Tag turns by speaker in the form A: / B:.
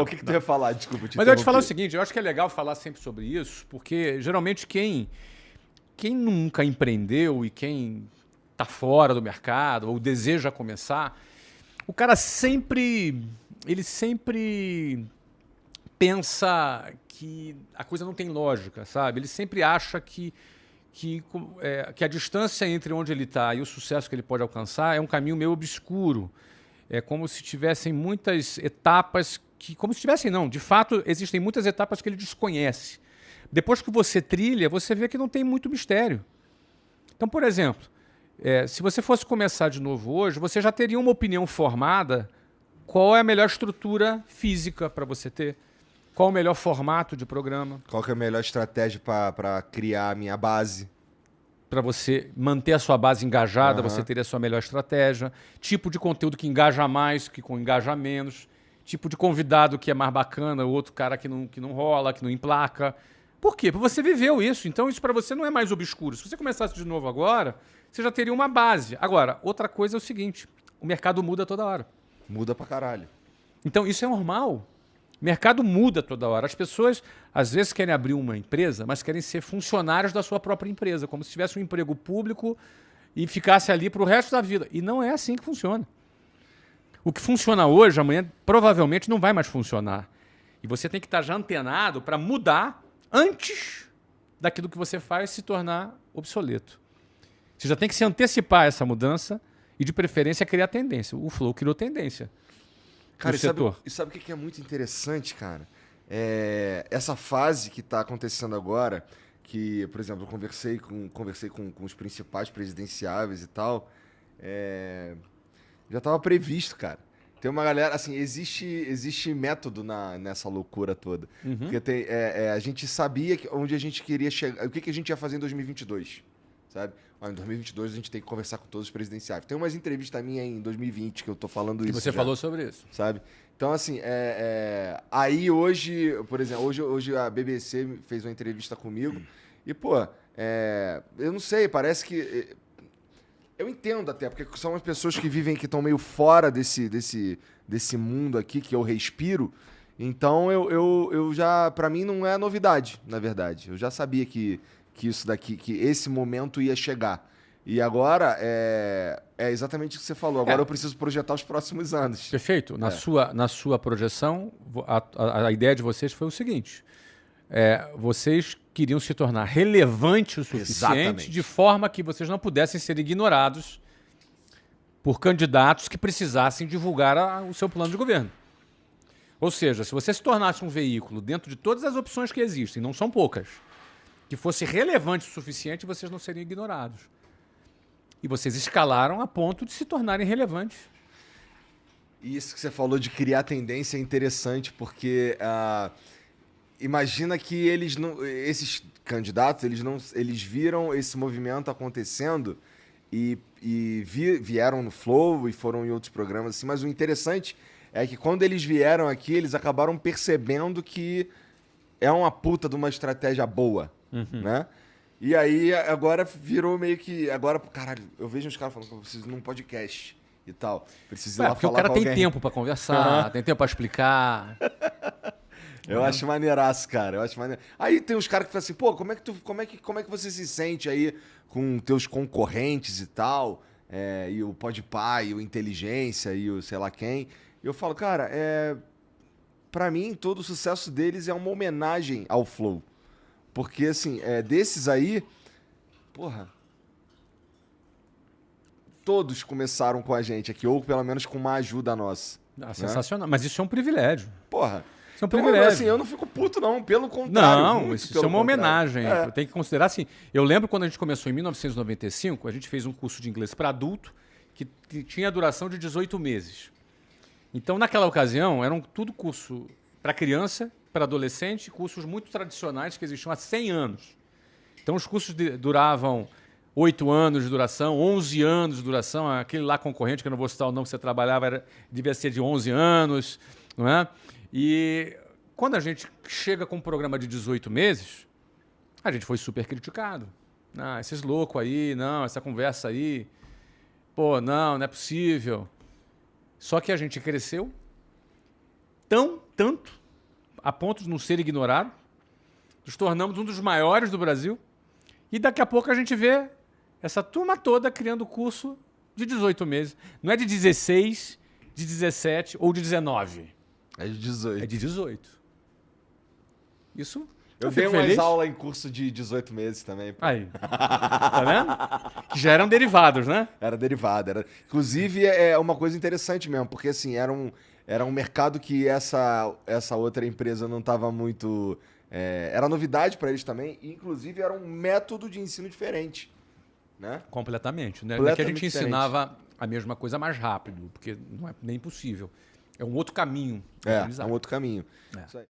A: Mas o que tu ia falar? Desculpa,
B: Mas eu ia te falar o seguinte, eu acho que é legal falar sempre sobre isso, porque geralmente quem nunca empreendeu e quem está fora do mercado ou deseja começar, o cara ele sempre pensa que a coisa não tem lógica, sabe? Ele sempre acha que a distância entre onde ele está e o sucesso que ele pode alcançar é um caminho meio obscuro. É como se tivessem muitas etapas como se tivessem, não. De fato, existem muitas etapas que ele desconhece. Depois que você trilha, você vê que não tem muito mistério. Então, por exemplo, se você fosse começar de novo hoje, você já teria uma opinião formada qual é a melhor estrutura física para você ter, qual o melhor formato de programa.
A: Qual que é a melhor estratégia para criar a minha base?
B: Para você manter a sua base engajada, você teria a sua melhor estratégia. Tipo de conteúdo que engaja mais, que engaja menos. Tipo de convidado que é mais bacana, o outro cara que não rola, que não emplaca. Por quê? Porque você viveu isso. Então isso para você não é mais obscuro. Se você começasse de novo agora, você já teria uma base. Agora, outra coisa é o seguinte, o mercado muda toda hora.
A: Muda pra caralho.
B: Então isso é normal. O mercado muda toda hora. As pessoas, às vezes, querem abrir uma empresa, mas querem ser funcionários da sua própria empresa, como se tivesse um emprego público e ficasse ali para o resto da vida. E não é assim que funciona. O que funciona hoje, amanhã, provavelmente não vai mais funcionar. E você tem que estar já antenado para mudar antes daquilo que você faz se tornar obsoleto. Você já tem que se antecipar a essa mudança e, de preferência, criar tendência. O Flow criou tendência.
A: Cara, e sabe o que é muito interessante, cara? Essa fase que está acontecendo agora, que, por exemplo, eu conversei com os principais presidenciáveis e tal, já estava previsto, cara. Tem uma galera, assim, existe método nessa loucura toda. Porque a gente sabia onde a gente queria chegar, o que a gente ia fazer em 2022, sabe? Em 2022 a gente tem que conversar com todos os presidenciais. Tem umas entrevistas minhas em 2020 que eu tô falando isso.
B: E você falou sobre isso.
A: Sabe? Então, assim, aí hoje, por exemplo, hoje a BBC fez uma entrevista comigo e, pô, eu não sei, parece que... Eu entendo até, porque são as pessoas que vivem, que estão meio fora desse mundo aqui que eu respiro. Então, eu já... Pra mim não é novidade, na verdade. Eu já sabia que isso daqui, que esse momento ia chegar. E agora é exatamente o que você falou. Agora eu preciso projetar os próximos anos.
B: Perfeito. Na sua projeção, a ideia de vocês foi o seguinte. Vocês queriam se tornar relevantes o suficiente
A: Exatamente.
B: de forma que vocês não pudessem ser ignorados por candidatos que precisassem divulgar o seu plano de governo. Ou seja, se você se tornasse um veículo dentro de todas as opções que existem, não são poucas, que fosse relevante o suficiente, vocês não seriam ignorados. E vocês escalaram a ponto de se tornarem relevantes.
A: E isso que você falou de criar tendência é interessante, porque imagina que esses candidatos, eles viram esse movimento acontecendo e vieram no Flow e foram em outros programas, assim, mas o interessante é que quando eles vieram aqui, eles acabaram percebendo que é uma puta de uma estratégia boa, né? E aí agora virou meio que... Agora, caralho, eu vejo uns caras falando que eu preciso de um podcast e tal. Preciso ir lá
B: porque
A: falar
B: o cara
A: com
B: tem
A: alguém.
B: tempo para conversar, tem tempo para explicar.
A: Eu acho maneiraço, cara. Eu acho maneiro. Aí tem uns caras que falam assim, pô, como é que você se sente aí com teus concorrentes e tal? E o Podpah, e o Inteligência, e o sei lá quem. E eu falo, cara, pra mim, todo o sucesso deles é uma homenagem ao Flow. Porque, assim, desses aí, porra, todos começaram com a gente aqui, ou pelo menos com uma ajuda nossa.
B: Sensacional. Mas isso é um privilégio.
A: Porra.
B: Isso é um
A: Então,
B: privilégio.
A: assim, eu não fico puto, não. Pelo contrário.
B: Não, isso é uma homenagem. Tem que considerar assim. Eu lembro quando a gente começou em 1995, a gente fez um curso de inglês para adulto que tinha duração de 18 meses. Então, naquela ocasião, eram tudo curso para criança, para adolescente, cursos muito tradicionais que existiam há 100 anos. Então, os cursos duravam 8 anos de duração, 11 anos de duração. Aquele lá concorrente, que eu não vou citar o nome que você trabalhava, devia ser de 11 anos, não é? E quando a gente chega com um programa de 18 meses, a gente foi super criticado. Esses loucos aí, não, essa conversa aí, pô, não é possível. Só que a gente cresceu tanto, a ponto de não ser ignorado. Nos tornamos um dos maiores do Brasil. E daqui a pouco a gente vê essa turma toda criando curso de 18 meses. Não é de 16, de 17 ou de 19.
A: É de 18.
B: É de 18. Isso.
A: Eu
B: fico
A: dei umas
B: feliz.
A: aulas em curso de 18 meses também. Pô.
B: Aí. Tá vendo? Que já eram derivados, né?
A: Era derivado. Inclusive, é uma coisa interessante mesmo, porque assim, era um mercado que essa outra empresa não estava muito. Era novidade para eles também, e inclusive era um método de ensino diferente. Né?
B: Completamente. Né?
A: Completamente
B: Não é que a gente
A: diferente.
B: ensinava a mesma coisa mais rápido, porque não é nem possível. É um outro caminho. de
A: É
B: aprendizagem.
A: um outro caminho.
B: É.
A: Isso aí.